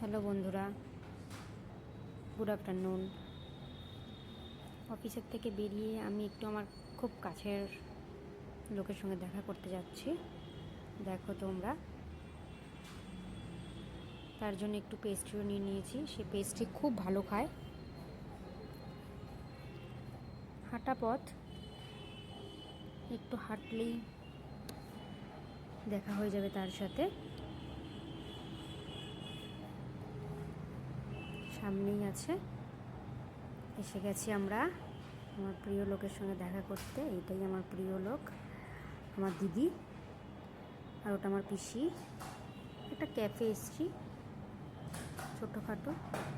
Hello বন্ধুরা, good afternoon. অফিসের থেকে বেরিয়ে আমি একটু আমার খুব কাছের লোকের সঙ্গে দেখা করতে যাচ্ছি। দেখো তোমরা, তার জন্য একটু পেস্ট্রিও নিয়ে নিয়েছি। সে পেস্ট্রি খুব ভালো খায়। হাঁটা পথ, একটু হাঁটলেই দেখা হয়ে যাবে তার সাথে। সামনেই আছে, এসে গেছি আমরা আমার প্রিয় লোকের সঙ্গে দেখা করতে। এইটাই আমার প্রিয় লোক, আমার দিদি, আর ওটা আমার পিসি। একটা ক্যাফে এসছি, ছোটোখাটো,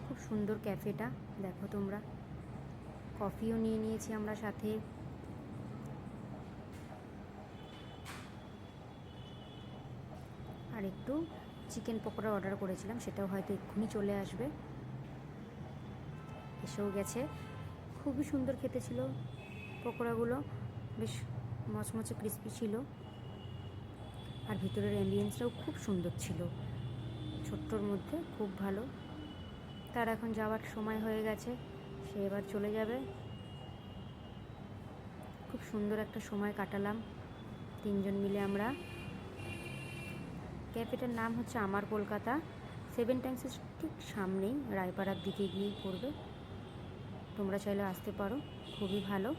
খুব সুন্দর ক্যাফেটা। দেখো তোমরা, কফিও নিয়ে নিয়েছি আমরা সাথে। আর একটু চিকেন পকোড়া অর্ডার করেছিলাম, সেটাও হয়তো এক্ষুনি চলে আসবে। এসেও গেছে। খুবই সুন্দর খেতে ছিল পকোড়াগুলো, বেশ মচমচে ক্রিস্পি ছিল। আর ভিতরের অ্যাম্বিয়েন্সটাও খুব সুন্দর ছিল, ছোট্টর মধ্যে খুব ভালো। তার এখন যাওয়ার সময় হয়ে গেছে, সে এবার চলে যাবে। খুব সুন্দর একটা সময় কাটালাম তিনজন মিলে আমরা। ক্যাফেটার নাম হচ্ছে আমার কলকাতা, 7 টাইমসের ঠিক সামনেই, রায়পাড়ার দিকে গিয়েই পড়বে। তোমরা চাইলে আসতে পারো, খুবই ভালো।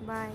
বাই।